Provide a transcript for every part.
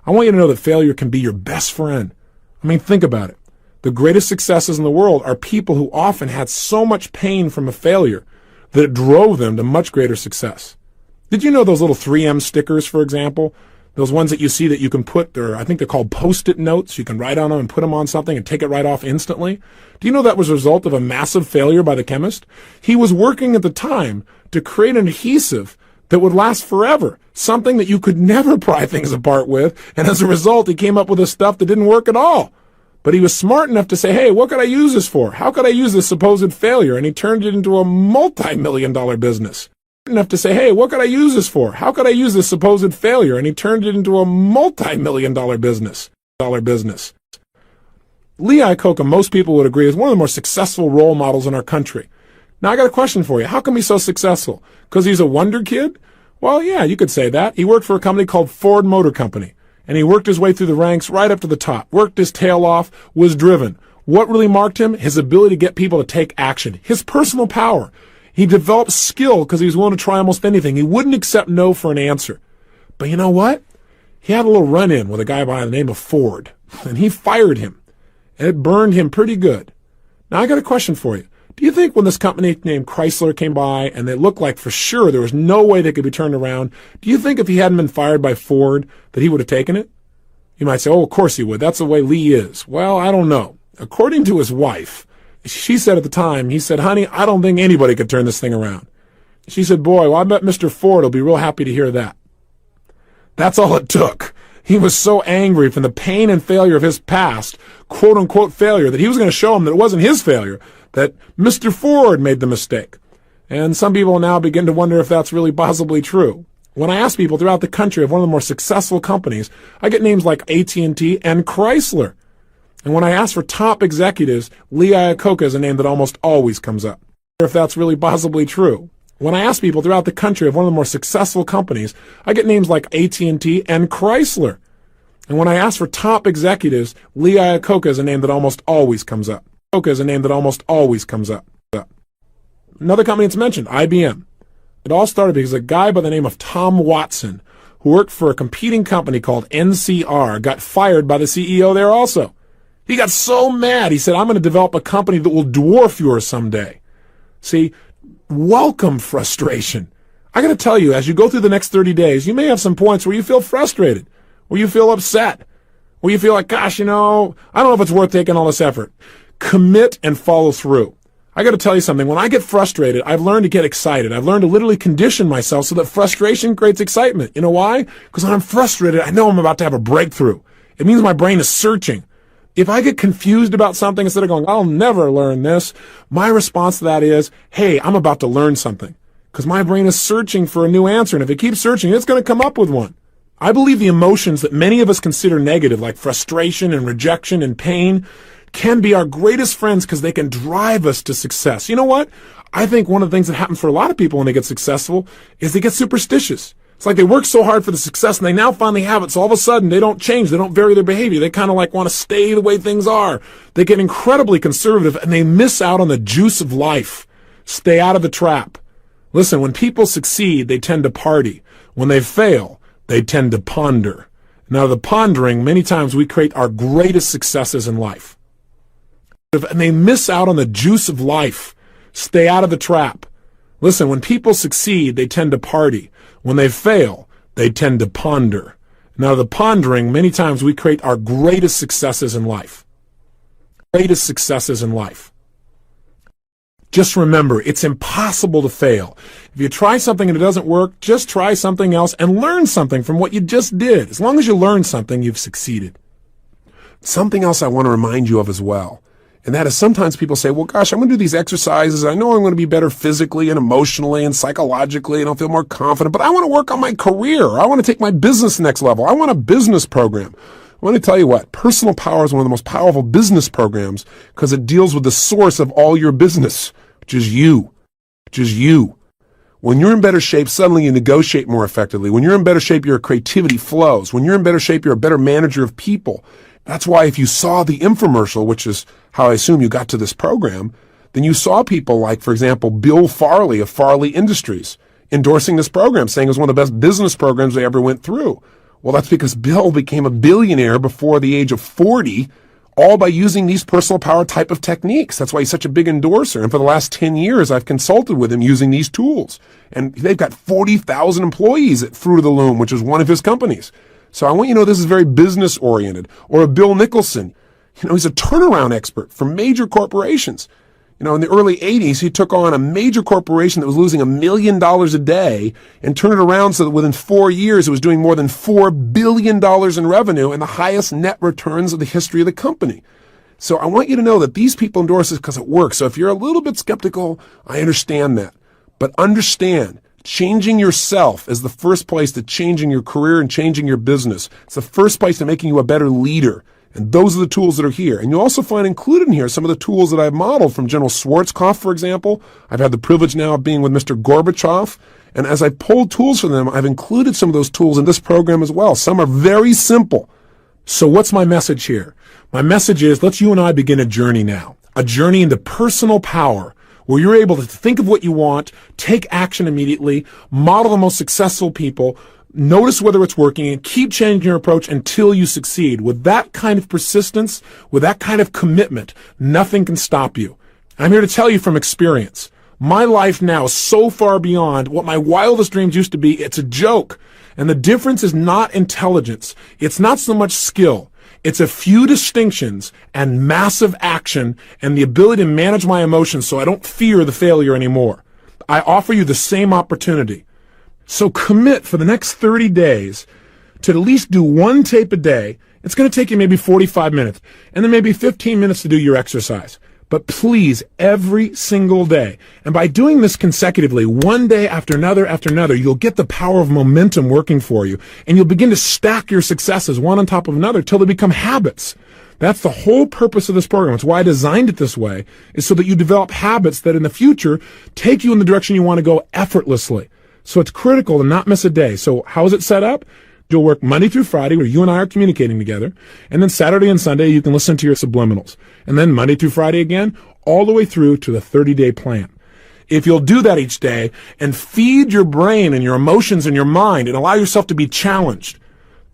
I want you to know that failure can be your best friend. I mean, think about it. The greatest successes in the world are people who often had so much pain from a failure that it drove them to much greater success. Did you know those little 3M stickers, for example? Those ones that you see that you can put, I think they're called Post-it notes. You can write on them and put them on something and take it right off instantly. Do you know that was a result of a massive failure by the chemist? He was working at the time to create an adhesive that would last forever, something that you could never pry things apart with, and as a result, he came up with this stuff that didn't work at all. But he was smart enough to say, hey, what could I use this for? How could I use this supposed failure? And he turned it into a multi-million-dollar business. Enough to say, hey, what could I use this for? How could I use this supposed failure? And he turned it into a multi-million-dollar business. Lee Iacocca, most people would agree, is one of the more successful role models in our country. Now, I got a question for you. How come he's so successful? Because he's a wonder kid? Well, yeah, you could say that. He worked for a company called Ford Motor Company, and he worked his way through the ranks right up to the top, worked his tail off, was driven. What really marked him? His ability to get people to take action, his personal power. He developed skill because he was willing to try almost anything. He wouldn't accept no for an answer. But you know what? He had a little run-in with a guy by the name of Ford, and he fired him, and it burned him pretty good. Now, I got a question for you. Do you think when this company named Chrysler came by and they looked like for sure there was no way they could be turned around, do you think if he hadn't been fired by Ford that he would have taken it? You might say, oh, of course he would. That's the way Lee is. Well, I don't know. According to his wife, she said at the time, he said, honey, I don't think anybody could turn this thing around. She said, boy, well, I bet Mr. Ford will be real happy to hear that. That's all it took. He was so angry from the pain and failure of his past, quote-unquote failure, that he was going to show him that it wasn't his failure, that Mr. Ford made the mistake. And some people now begin to wonder if that's really possibly true. When I ask people throughout the country of one of the more successful companies, I get names like AT&T and Chrysler. And when I ask for top executives, Lee Iacocca is a name that almost always comes up. If that's really possibly true. When I ask people throughout the country of one of the more successful companies, I get names like AT&T and Chrysler. And when I ask for top executives, Lee Iacocca is a name that almost always comes up. Another company that's mentioned, IBM. It all started because a guy by the name of Tom Watson, who worked for a competing company called NCR, got fired by the CEO there also. He got so mad, he said, I'm going to develop a company that will dwarf yours someday. See, welcome frustration. I got to tell you, as you go through the next 30 days, you may have some points where you feel frustrated, where you feel upset, where you feel like, gosh, I don't know if it's worth taking all this effort. Commit and follow through. I got to tell you something. When I get frustrated, I've learned to get excited. I've learned to literally condition myself so that frustration creates excitement. You know why? Because when I'm frustrated, I know I'm about to have a breakthrough. It means my brain is searching. If I get confused about something, instead of going, I'll never learn this, my response to that is, hey, I'm about to learn something. Because my brain is searching for a new answer. And if it keeps searching, it's going to come up with one. I believe the emotions that many of us consider negative, like frustration and rejection and pain, can be our greatest friends because they can drive us to success. You know what? I think one of the things that happens for a lot of people when they get successful is they get superstitious. It's like they work so hard for the success and they now finally have it. So all of a sudden they don't change. They don't vary their behavior. They kind of like want to stay the way things are. They get incredibly conservative and they miss out on the juice of life. Stay out of the trap. Listen, when people succeed, they tend to party. When they fail, they tend to ponder. Now, the pondering, many times we create our greatest successes in life. And they miss out on the juice of life. Stay out of the trap. Listen, when people succeed, they tend to party. When they fail, they tend to ponder. Now, the pondering, many times we create our greatest successes in life. Greatest successes in life. Just remember, it's impossible to fail. If you try something and it doesn't work, just try something else and learn something from what you just did. As long as you learn something, you've succeeded. Something else I want to remind you of as well, and that is sometimes people say, well, gosh, I'm going to do these exercises. I know I'm going to be better physically and emotionally and psychologically, and I'll feel more confident, but I want to work on my career. I want to take my business next level. I want a business program. I want to tell you what, Personal Power is one of the most powerful business programs because it deals with the source of all your business, which is you. When you're in better shape, suddenly you negotiate more effectively. When you're in better shape, your creativity flows. When you're in better shape, you're a better manager of people. That's why if you saw the infomercial, which is how I assume you got to this program, then you saw people like, for example, Bill Farley of Farley Industries endorsing this program, saying it was one of the best business programs they ever went through. Well, that's because Bill became a billionaire before the age of 40, all by using these personal power type of techniques. That's why he's such a big endorser. And for the last 10 years, I've consulted with him using these tools. And they've got 40,000 employees at Fruit of the Loom, which is one of his companies. So I want you to know this is very business oriented. Or a Bill Nicholson. He's a turnaround expert for major corporations. In the early 80s, he took on a major corporation that was losing $1 million a day and turned it around so that within 4 years, it was doing more than $4 billion in revenue and the highest net returns of the history of the company. So I want you to know that these people endorse this because it works. So if you're a little bit skeptical, I understand that. But understand, changing yourself is the first place to changing your career and changing your business. It's the first place to making you a better leader. And those are the tools that are here. And you'll also find included in here some of the tools that I've modeled from General Schwarzkopf, for example. I've had the privilege now of being with Mr. Gorbachev. And as I pulled tools from them, I've included some of those tools in this program as well. Some are very simple. So what's my message here? My message is, let's you and I begin a journey now. A journey into personal power, where you're able to think of what you want, take action immediately, model the most successful people, notice whether it's working, and keep changing your approach until you succeed. With that kind of persistence, with that kind of commitment, nothing can stop you. I'm here to tell you from experience. My life now is so far beyond what my wildest dreams used to be. It's a joke. And the difference is not intelligence. It's not so much skill. It's a few distinctions and massive action and the ability to manage my emotions so I don't fear the failure anymore. I offer you the same opportunity. So commit for the next 30 days to at least do one tape a day. It's going to take you maybe 45 minutes and then maybe 15 minutes to do your exercise. But please, every single day. And by doing this consecutively, one day after another, you'll get the power of momentum working for you. And you'll begin to stack your successes one on top of another till they become habits. That's the whole purpose of this program. It's why I designed it this way, is so that you develop habits that in the future take you in the direction you want to go effortlessly. So it's critical to not miss a day. So how is it set up? You'll work Monday through Friday where you and I are communicating together. And then Saturday and Sunday, you can listen to your subliminals. And then Monday through Friday again, all the way through to the 30-day plan. If you'll do that each day and feed your brain and your emotions and your mind and allow yourself to be challenged,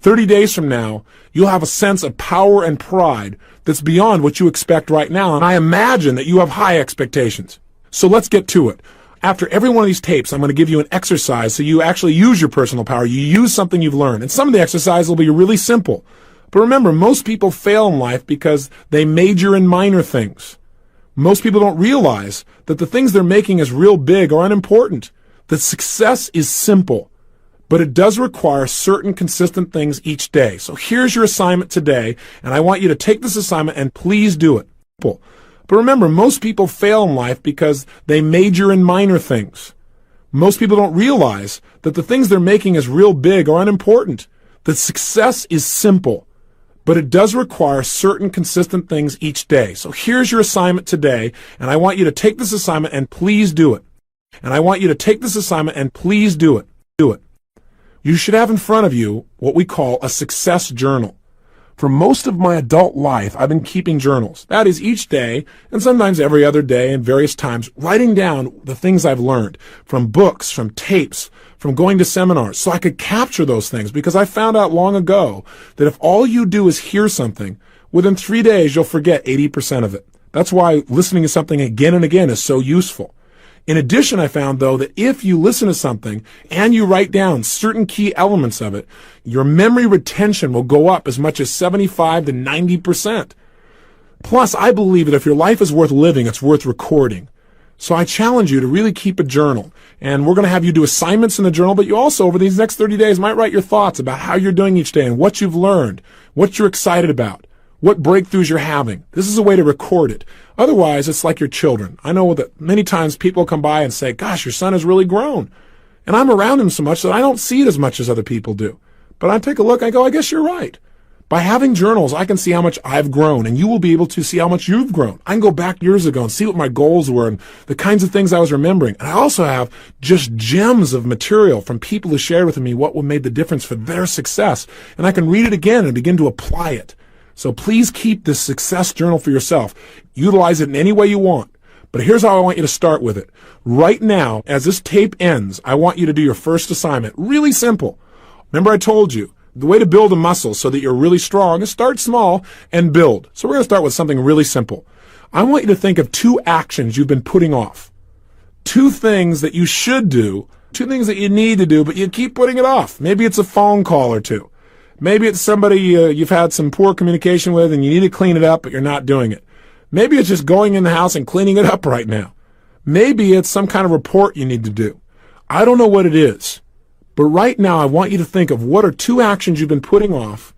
30 days from now, you'll have a sense of power and pride that's beyond what you expect right now. And I imagine that you have high expectations. So let's get to it. After every one of these tapes, I'm going to give you an exercise so you actually use your personal power. You use something you've learned. And some of the exercises will be really simple. But remember, most people fail in life because they major in minor things. Most people don't realize that the things they're making as real big are unimportant. That success is simple, but it does require certain consistent things each day. So here's your assignment today, and I want you to take this assignment and please do it. But remember, most people fail in life because they major in minor things. Most people don't realize that the things they're making as real big are unimportant. That success is simple, but it does require certain consistent things each day. So here's your assignment today, and I want you to take this assignment and please do it. And I want you to take this assignment and please do it. Do it. You should have in front of you what we call a success journal. For most of my adult life, I've been keeping journals. That is, each day, and sometimes every other day and various times, writing down the things I've learned from books, from tapes, from going to seminars, so I could capture those things, because I found out long ago that if all you do is hear something, within 3 days, you'll forget 80% of it. That's why listening to something again and again is so useful. In addition, I found, though, that if you listen to something and you write down certain key elements of it, your memory retention will go up as much as 75 to 90%. Plus, I believe that if your life is worth living, it's worth recording. So I challenge you to really keep a journal. And we're going to have you do assignments in the journal, but you also, over these next 30 days, might write your thoughts about how you're doing each day and what you've learned, what you're excited about, what breakthroughs you're having. This is a way to record it. Otherwise, it's like your children. I know that many times people come by and say, gosh, your son has really grown. And I'm around him so much that I don't see it as much as other people do. But I take a look, I go, I guess you're right. By having journals, I can see how much I've grown, and you will be able to see how much you've grown. I can go back years ago and see what my goals were and the kinds of things I was remembering. And I also have just gems of material from people who shared with me what made the difference for their success. And I can read it again and begin to apply it. So please keep this success journal for yourself. Utilize it in any way you want. But here's how I want you to start with it. Right now, as this tape ends, I want you to do your first assignment. Really simple. Remember I told you The way to build a muscle so that you're really strong is start small and build. So we're going to start with something really simple. I want you to think of 2 actions you've been putting off. 2 things that you should do, 2 things that you need to do, but you keep putting it off. Maybe it's a phone call or 2. Maybe it's somebody you've had some poor communication with and you need to clean it up, but you're not doing it. Maybe it's just going in the house and cleaning it up right now. Maybe it's some kind of report you need to do. I don't know what it is. But right now, I want you to think of what are 2 actions you've been putting off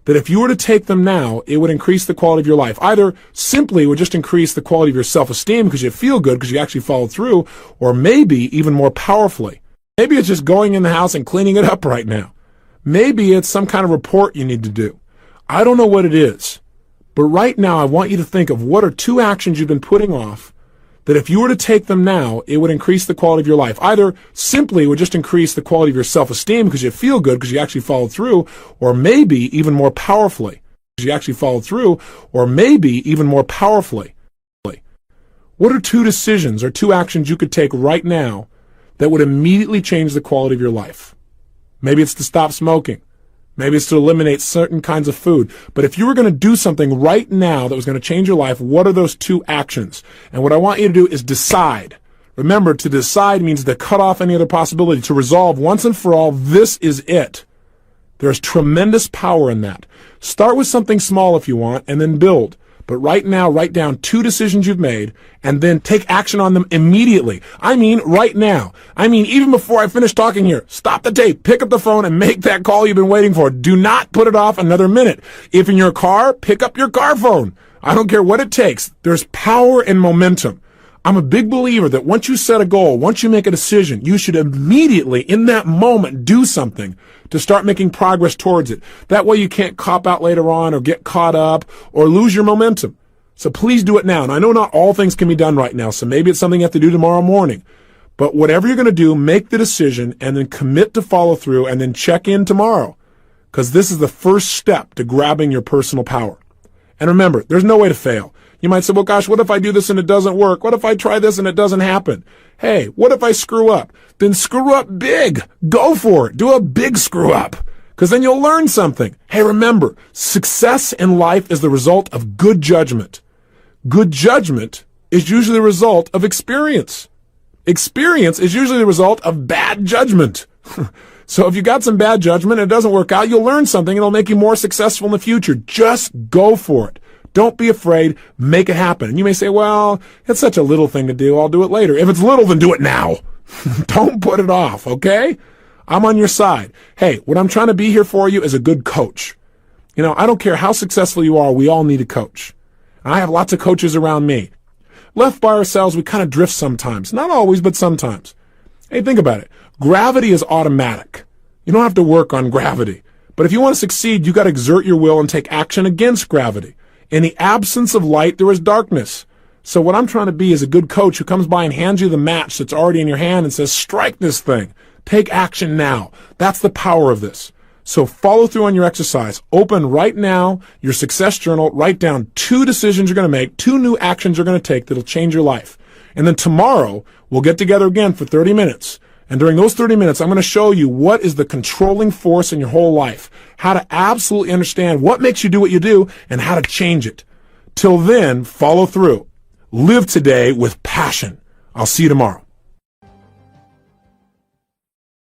that if you were to take them now, it would increase the quality of your life. Either simply would just increase the quality of your self-esteem because you feel good because you actually followed through, or maybe even more powerfully. Maybe it's just going in the house and cleaning it up right now. Maybe it's some kind of report you need to do. I don't know what it is. But right now, I want you to think of what are 2 actions you've been putting off that if you were to take them now, it would increase the quality of your life. Either simply would just increase the quality of your self-esteem because you feel good because you actually followed through, or maybe even more powerfully because you actually followed through, or maybe even more powerfully. What are 2 decisions or 2 actions you could take right now that would immediately change the quality of your life? Maybe it's to stop smoking. Maybe it's to eliminate certain kinds of food. But if you were going to do something right now that was going to change your life, what are those 2 actions? And what I want you to do is decide. Remember, to decide means to cut off any other possibility, to resolve once and for all, this is it. There's tremendous power in that. Start with something small if you want, and then build. But right now, write down 2 decisions you've made, and then take action on them immediately. I mean, right now. I mean, even before I finish talking here, stop the tape, pick up the phone, and make that call you've been waiting for. Do not put it off another minute. If in your car, pick up your car phone. I don't care what it takes. There's power in momentum. I'm a big believer that once you set a goal, once you make a decision, you should immediately, in that moment, do something to start making progress towards it. That way you can't cop out later on or get caught up or lose your momentum. So please do it now. And I know not all things can be done right now, so maybe it's something you have to do tomorrow morning. But whatever you're going to do, make the decision and then commit to follow through and then check in tomorrow. Because this is the first step to grabbing your personal power. And remember, there's no way to fail. You might say, well, gosh, what if I do this and it doesn't work? What if I try this and it doesn't happen? Hey, what if I screw up? Then screw up big. Go for it. Do a big screw up. Because then you'll learn something. Hey, remember, success in life is the result of good judgment. Good judgment is usually the result of experience. Experience is usually the result of bad judgment. So if you got some bad judgment and it doesn't work out, you'll learn something and it'll make you more successful in the future. Just go for it. Don't be afraid. Make it happen. And you may say, well, it's such a little thing to do. I'll do it later. If it's little, then do it now. Don't put it off, okay? I'm on your side. Hey, what I'm trying to be here for you is a good coach. You know, I don't care how successful you are. We all need a coach. And I have lots of coaches around me. Left by ourselves, we kind of drift sometimes. Not always, but sometimes. Hey, think about it. Gravity is automatic. You don't have to work on gravity. But if you want to succeed, you got to exert your will and take action against gravity. In the absence of light, there is darkness. So what I'm trying to be is a good coach who comes by and hands you the match that's already in your hand and says, strike this thing. Take action now. That's the power of this. So follow through on your exercise. Open right now your success journal. Write down 2 decisions you're going to make, 2 new actions you're going to take that'll change your life. And then tomorrow, we'll get together again for 30 minutes. And during those 30 minutes, I'm going to show you what is the controlling force in your whole life, how to absolutely understand what makes you do what you do, and how to change it. Till then, follow through. Live today with passion. I'll see you tomorrow.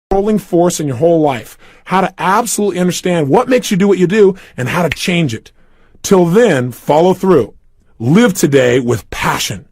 Controlling force in your whole life, how to absolutely understand what makes you do what you do, and how to change it. Till then, follow through. Live today with passion.